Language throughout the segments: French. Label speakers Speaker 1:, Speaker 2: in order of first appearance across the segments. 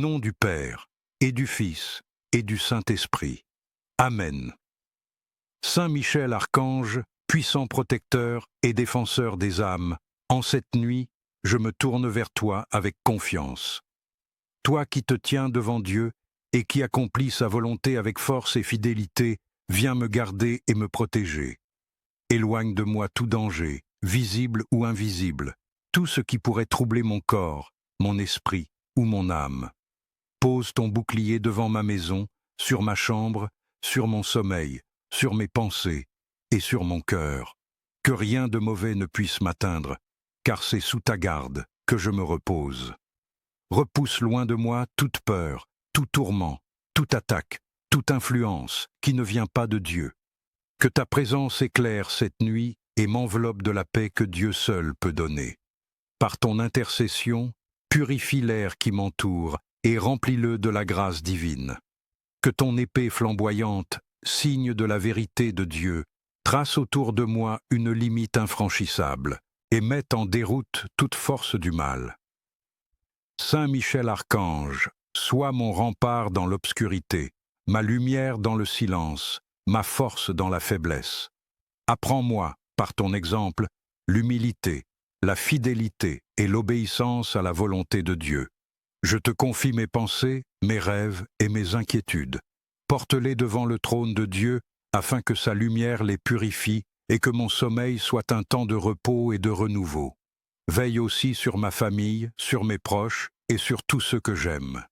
Speaker 1: nom du Père, et du Fils, et du Saint-Esprit. Amen. Saint Michel Archange, puissant protecteur et défenseur des âmes, en cette nuit, je me tourne vers toi avec confiance. Toi qui te tiens devant Dieu et qui accomplis sa volonté avec force et fidélité, viens me garder et me protéger. Éloigne de moi tout danger, visible ou invisible, tout ce qui pourrait troubler mon corps, mon esprit ou mon âme. Pose ton bouclier devant ma maison, sur ma chambre, sur mon sommeil, sur mes pensées et sur mon cœur. Que rien de mauvais ne puisse m'atteindre, car c'est sous ta garde que je me repose. Repousse loin de moi toute peur, tout tourment, toute attaque, toute influence qui ne vient pas de Dieu. Que ta présence éclaire cette nuit et m'enveloppe de la paix que Dieu seul peut donner. Par ton intercession, purifie l'air qui m'entoure et remplis-le de la grâce divine. Que ton épée flamboyante, signe de la vérité de Dieu, trace autour de moi une limite infranchissable et mette en déroute toute force du mal. Saint Michel Archange, sois mon rempart dans l'obscurité, ma lumière dans le silence, ma force dans la faiblesse. Apprends-moi, par ton exemple, l'humilité, la fidélité et l'obéissance à la volonté de Dieu. Je te confie mes pensées, mes rêves et mes inquiétudes. Porte-les devant le trône de Dieu afin que sa lumière les purifie et que mon sommeil soit un temps de repos et de renouveau. Veille aussi sur ma famille, sur mes proches et sur tous ceux que j'aime.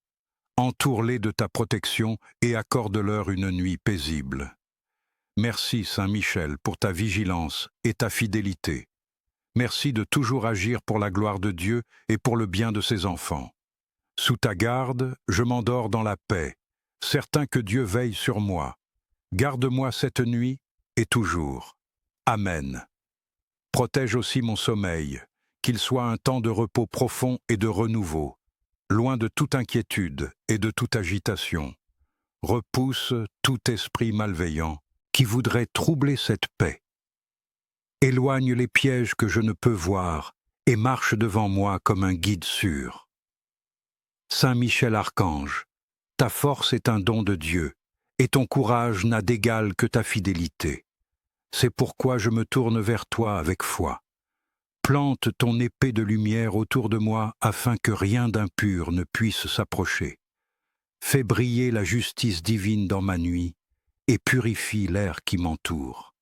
Speaker 1: Entoure-les de ta protection et accorde-leur une nuit paisible. Merci, Saint Michel, pour ta vigilance et ta fidélité. Merci de toujours agir pour la gloire de Dieu et pour le bien de ses enfants. Sous ta garde, je m'endors dans la paix, certain que Dieu veille sur moi. Garde-moi cette nuit et toujours. Amen. Protège aussi mon sommeil, qu'il soit un temps de repos profond et de renouveau, loin de toute inquiétude et de toute agitation. Repousse tout esprit malveillant qui voudrait troubler cette paix. Éloigne les pièges que je ne peux voir et marche devant moi comme un guide sûr. Saint Michel Archange, ta force est un don de Dieu, et ton courage n'a d'égal que ta fidélité. C'est pourquoi je me tourne vers toi avec foi. Plante ton épée de lumière autour de moi afin que rien d'impur ne puisse s'approcher. Fais briller la justice divine dans ma nuit et purifie l'air qui m'entoure.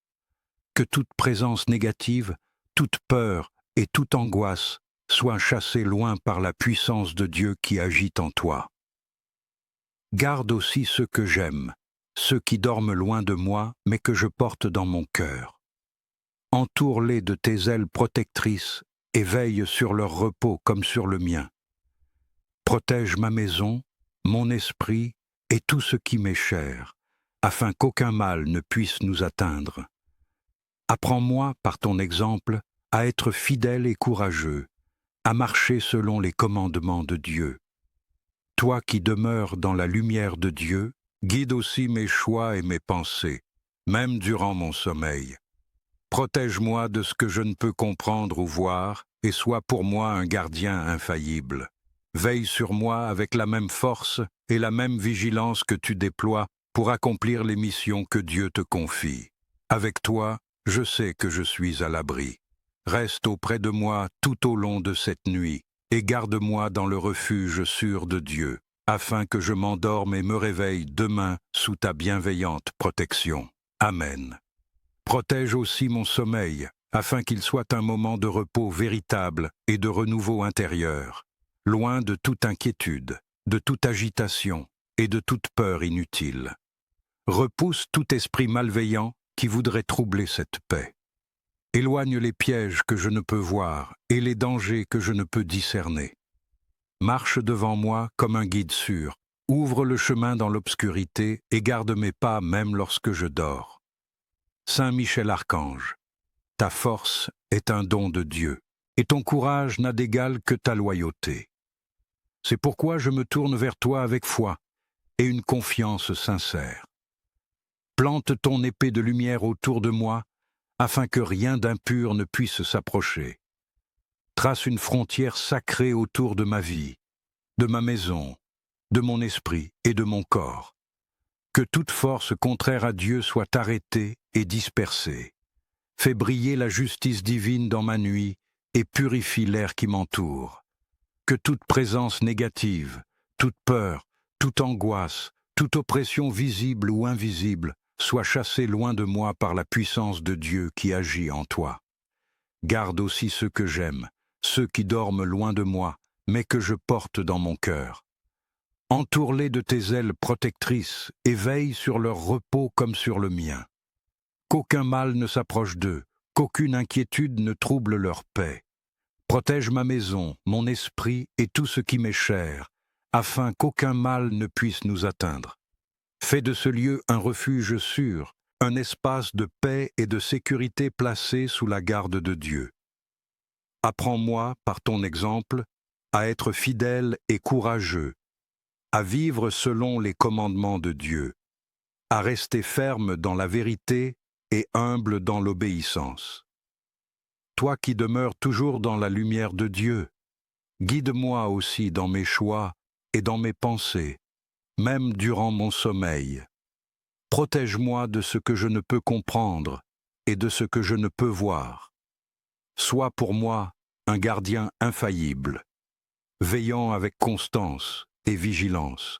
Speaker 1: Que toute présence négative, toute peur et toute angoisse soient chassées loin par la puissance de Dieu qui agit en toi. Garde aussi ceux que j'aime, ceux qui dorment loin de moi, mais que je porte dans mon cœur. Entoure-les de tes ailes protectrices et veille sur leur repos comme sur le mien. Protège ma maison, mon esprit et tout ce qui m'est cher, afin qu'aucun mal ne puisse nous atteindre. Apprends-moi, par ton exemple, à être fidèle et courageux, à marcher selon les commandements de Dieu. Toi qui demeures dans la lumière de Dieu, guide aussi mes choix et mes pensées, même durant mon sommeil. Protège-moi de ce que je ne peux comprendre ou voir, et sois pour moi un gardien infaillible. Veille sur moi avec la même force et la même vigilance que tu déploies pour accomplir les missions que Dieu te confie. Avec toi, je sais que je suis à l'abri. Reste auprès de moi tout au long de cette nuit, et garde-moi dans le refuge sûr de Dieu, afin que je m'endorme et me réveille demain sous ta bienveillante protection. Amen. Protège aussi mon sommeil, afin qu'il soit un moment de repos véritable et de renouveau intérieur, loin de toute inquiétude, de toute agitation et de toute peur inutile. Repousse tout esprit malveillant qui voudrait troubler cette paix. Éloigne les pièges que je ne peux voir et les dangers que je ne peux discerner. Marche devant moi comme un guide sûr, ouvre le chemin dans l'obscurité et garde mes pas même lorsque je dors. Saint Michel Archange, ta force est un don de Dieu, et ton courage n'a d'égal que ta loyauté. C'est pourquoi je me tourne vers toi avec foi et une confiance sincère. Plante ton épée de lumière autour de moi, afin que rien d'impur ne puisse s'approcher. Trace une frontière sacrée autour de ma vie, de ma maison, de mon esprit et de mon corps. Que toute force contraire à Dieu soit arrêtée et dispersée. Fais briller la justice divine dans ma nuit et purifie l'air qui m'entoure. Que toute présence négative, toute peur, toute angoisse, toute oppression visible ou invisible soit chassée loin de moi par la puissance de Dieu qui agit en toi. Garde aussi ceux que j'aime, ceux qui dorment loin de moi, mais que je porte dans mon cœur. Entoure-les de tes ailes protectrices et veille sur leur repos comme sur le mien. Qu'aucun mal ne s'approche d'eux, qu'aucune inquiétude ne trouble leur paix. Protège ma maison, mon esprit et tout ce qui m'est cher, afin qu'aucun mal ne puisse nous atteindre. Fais de ce lieu un refuge sûr, un espace de paix et de sécurité placé sous la garde de Dieu. Apprends-moi, par ton exemple, à être fidèle et courageux, à vivre selon les commandements de Dieu, à rester ferme dans la vérité et humble dans l'obéissance. Toi qui demeures toujours dans la lumière de Dieu, guide-moi aussi dans mes choix et dans mes pensées, même durant mon sommeil. Protège-moi de ce que je ne peux comprendre et de ce que je ne peux voir. Sois pour moi un gardien infaillible, veillant avec constance et vigilance.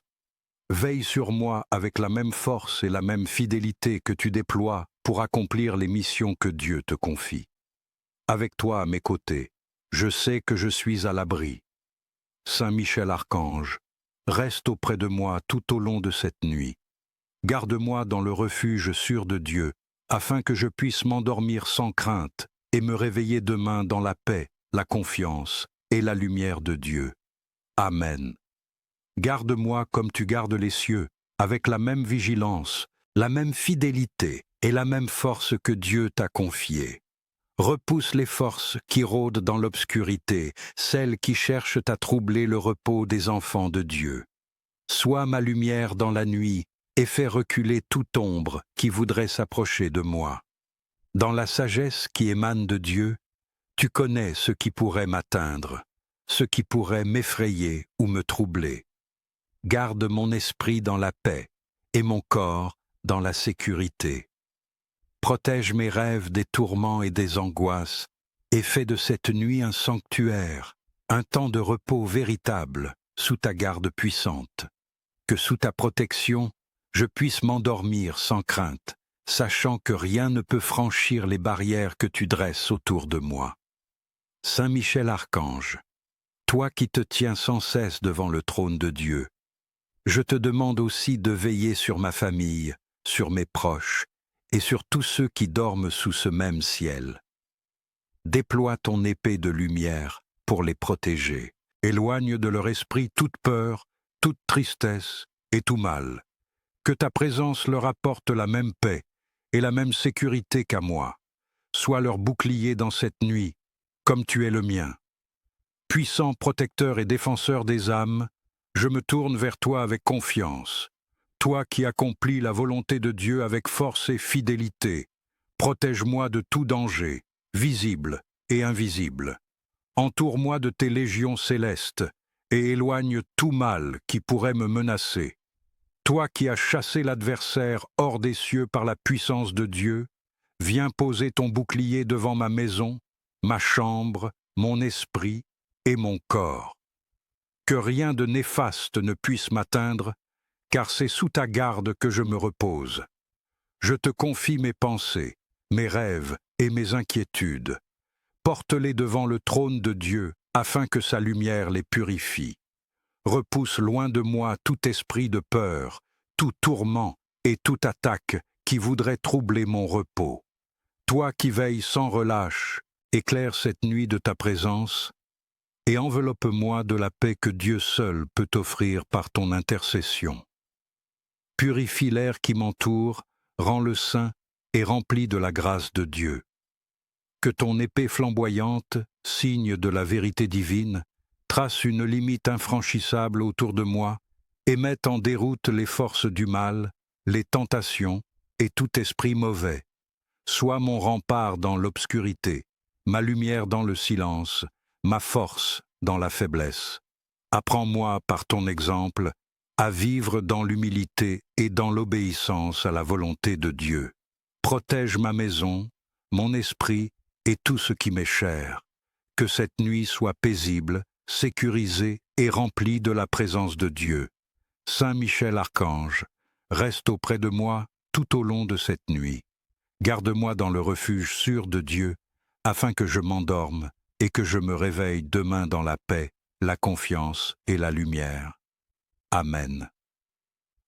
Speaker 1: Veille sur moi avec la même force et la même fidélité que tu déploies pour accomplir les missions que Dieu te confie. Avec toi à mes côtés, je sais que je suis à l'abri. Saint Michel Archange, reste auprès de moi tout au long de cette nuit. Garde-moi dans le refuge sûr de Dieu, afin que je puisse m'endormir sans crainte et me réveiller demain dans la paix, la confiance et la lumière de Dieu. Amen. Garde-moi comme tu gardes les cieux, avec la même vigilance, la même fidélité et la même force que Dieu t'a confiée. Repousse les forces qui rôdent dans l'obscurité, celles qui cherchent à troubler le repos des enfants de Dieu. Sois ma lumière dans la nuit et fais reculer toute ombre qui voudrait s'approcher de moi. Dans la sagesse qui émane de Dieu, tu connais ce qui pourrait m'atteindre, ce qui pourrait m'effrayer ou me troubler. Garde mon esprit dans la paix et mon corps dans la sécurité. Protège mes rêves des tourments et des angoisses et fais de cette nuit un sanctuaire, un temps de repos véritable sous ta garde puissante. Que sous ta protection, je puisse m'endormir sans crainte, sachant que rien ne peut franchir les barrières que tu dresses autour de moi. Saint Michel Archange, toi qui te tiens sans cesse devant le trône de Dieu, je te demande aussi de veiller sur ma famille, sur mes proches et sur tous ceux qui dorment sous ce même ciel. Déploie ton épée de lumière pour les protéger. Éloigne de leur esprit toute peur, toute tristesse et tout mal. Que ta présence leur apporte la même paix et la même sécurité qu'à moi. Sois leur bouclier dans cette nuit, comme tu es le mien. Puissant protecteur et défenseur des âmes, je me tourne vers toi avec confiance. Toi qui accomplis la volonté de Dieu avec force et fidélité, protège-moi de tout danger, visible et invisible. Entoure-moi de tes légions célestes et éloigne tout mal qui pourrait me menacer. Toi qui as chassé l'adversaire hors des cieux par la puissance de Dieu, viens poser ton bouclier devant ma maison, ma chambre, mon esprit et mon corps. Que rien de néfaste ne puisse m'atteindre, car c'est sous ta garde que je me repose. Je te confie mes pensées, mes rêves et mes inquiétudes. Porte-les devant le trône de Dieu, afin que sa lumière les purifie. Repousse loin de moi tout esprit de peur, tout tourment et toute attaque qui voudrait troubler mon repos. Toi qui veilles sans relâche, éclaire cette nuit de ta présence, et enveloppe-moi de la paix que Dieu seul peut offrir par ton intercession. Purifie l'air qui m'entoure, rends-le saint et rempli de la grâce de Dieu. Que ton épée flamboyante, signe de la vérité divine, trace une limite infranchissable autour de moi et mette en déroute les forces du mal, les tentations et tout esprit mauvais. Sois mon rempart dans l'obscurité, ma lumière dans le silence, ma force dans la faiblesse. Apprends-moi par ton exemple à vivre dans l'humilité et dans l'obéissance à la volonté de Dieu. Protège ma maison, mon esprit et tout ce qui m'est cher. Que cette nuit soit paisible, sécurisée et remplie de la présence de Dieu. Saint Michel Archange, reste auprès de moi tout au long de cette nuit. Garde-moi dans le refuge sûr de Dieu, afin que je m'endorme et que je me réveille demain dans la paix, la confiance et la lumière. Amen.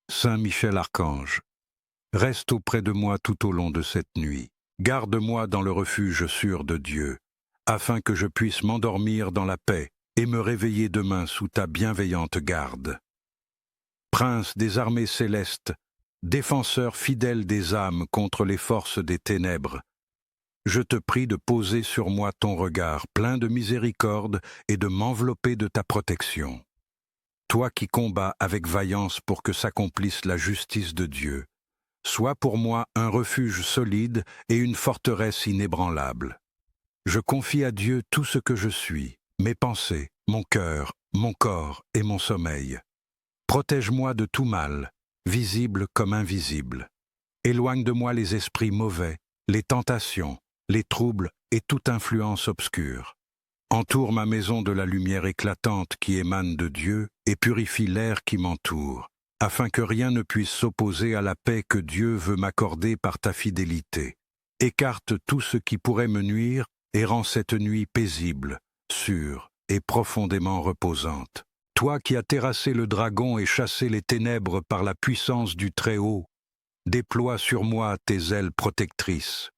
Speaker 1: Saint Michel Archange, reste auprès de moi tout au long de cette nuit. Garde-moi dans le refuge sûr de Dieu, afin que je puisse m'endormir dans la paix et me réveiller demain sous ta bienveillante garde. Prince des armées célestes, défenseur fidèle des âmes contre les forces des ténèbres, je te prie de poser sur moi ton regard plein de miséricorde et de m'envelopper de ta protection. Toi qui combats avec vaillance pour que s'accomplisse la justice de Dieu, sois pour moi un refuge solide et une forteresse inébranlable. Je confie à Dieu tout ce que je suis, mes pensées, mon cœur, mon corps et mon sommeil. Protège-moi de tout mal, visible comme invisible. Éloigne de moi les esprits mauvais, les tentations, les troubles et toute influence obscure. Entoure ma maison de la lumière éclatante qui émane de Dieu et purifie l'air qui m'entoure, afin que rien ne puisse s'opposer à la paix que Dieu veut m'accorder par ta fidélité. Écarte tout ce qui pourrait me nuire et rends cette nuit paisible, sûre et profondément reposante. Toi qui as terrassé le dragon et chassé les ténèbres par la puissance du Très-Haut, déploie sur moi tes ailes protectrices.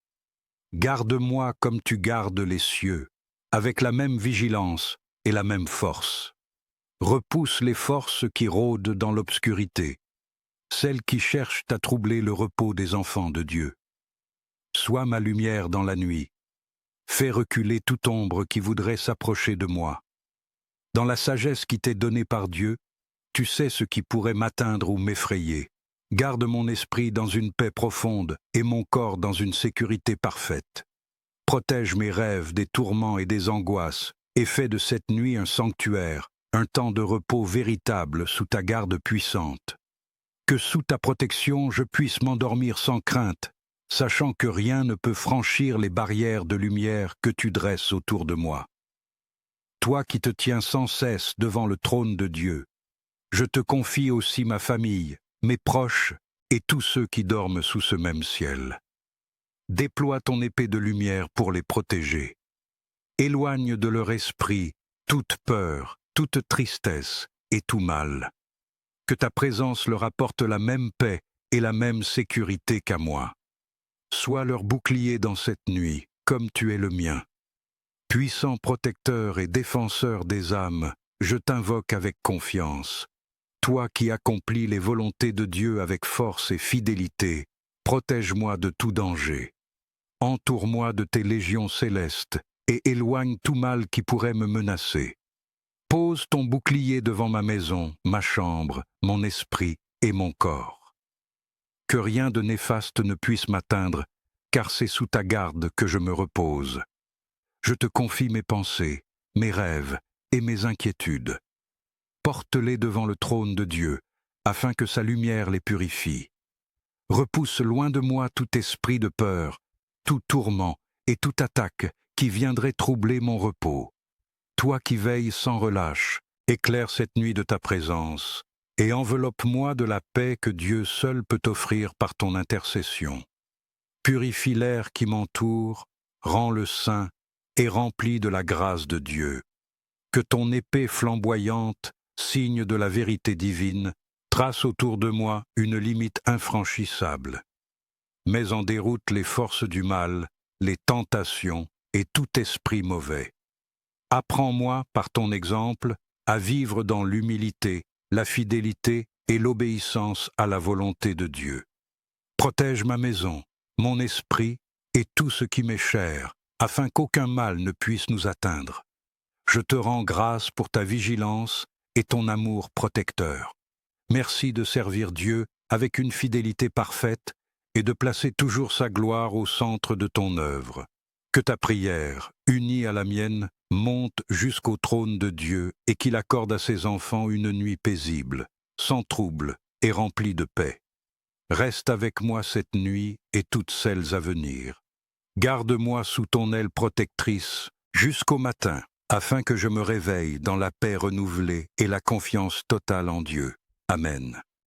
Speaker 1: Garde-moi comme tu gardes les cieux, avec la même vigilance et la même force. Repousse les forces qui rôdent dans l'obscurité, celles qui cherchent à troubler le repos des enfants de Dieu. Sois ma lumière dans la nuit. Fais reculer toute ombre qui voudrait s'approcher de moi. Dans la sagesse qui t'est donnée par Dieu, tu sais ce qui pourrait m'atteindre ou m'effrayer. Garde mon esprit dans une paix profonde et mon corps dans une sécurité parfaite. Protège mes rêves des tourments et des angoisses et fais de cette nuit un sanctuaire, un temps de repos véritable sous ta garde puissante. Que sous ta protection je puisse m'endormir sans crainte, sachant que rien ne peut franchir les barrières de lumière que tu dresses autour de moi. Toi qui te tiens sans cesse devant le trône de Dieu, je te confie aussi ma famille, mes proches et tous ceux qui dorment sous ce même ciel. Déploie ton épée de lumière pour les protéger. Éloigne de leur esprit toute peur, toute tristesse et tout mal. Que ta présence leur apporte la même paix et la même sécurité qu'à moi. Sois leur bouclier dans cette nuit, comme tu es le mien. Puissant protecteur et défenseur des âmes, je t'invoque avec confiance. Toi qui accomplis les volontés de Dieu avec force et fidélité, protège-moi de tout danger. Entoure-moi de tes légions célestes et éloigne tout mal qui pourrait me menacer. Pose ton bouclier devant ma maison, ma chambre, mon esprit et mon corps. Que rien de néfaste ne puisse m'atteindre, car c'est sous ta garde que je me repose. Je te confie mes pensées, mes rêves et mes inquiétudes. Porte-les devant le trône de Dieu, afin que sa lumière les purifie. Repousse loin de moi tout esprit de peur, tout tourment et toute attaque qui viendrait troubler mon repos. Toi qui veilles sans relâche, éclaire cette nuit de ta présence, et enveloppe-moi de la paix que Dieu seul peut offrir par ton intercession. Purifie l'air qui m'entoure, rends-le saint et rempli de la grâce de Dieu. Que ton épée flamboyante, signe de la vérité divine, trace autour de moi une limite infranchissable. Mets en déroute les forces du mal, les tentations et tout esprit mauvais. Apprends-moi, par ton exemple, à vivre dans l'humilité, la fidélité et l'obéissance à la volonté de Dieu. Protège ma maison, mon esprit et tout ce qui m'est cher, afin qu'aucun mal ne puisse nous atteindre. Je te rends grâce pour ta vigilance et ton amour protecteur. Merci de servir Dieu avec une fidélité parfaite et de placer toujours sa gloire au centre de ton œuvre. Que ta prière, unie à la mienne, monte jusqu'au trône de Dieu et qu'il accorde à ses enfants une nuit paisible. sans trouble et rempli de paix. Reste avec moi cette nuit et toutes celles à venir. Garde-moi sous ton aile protectrice jusqu'au matin, afin que je me réveille dans la paix renouvelée et la confiance totale en Dieu. Amen.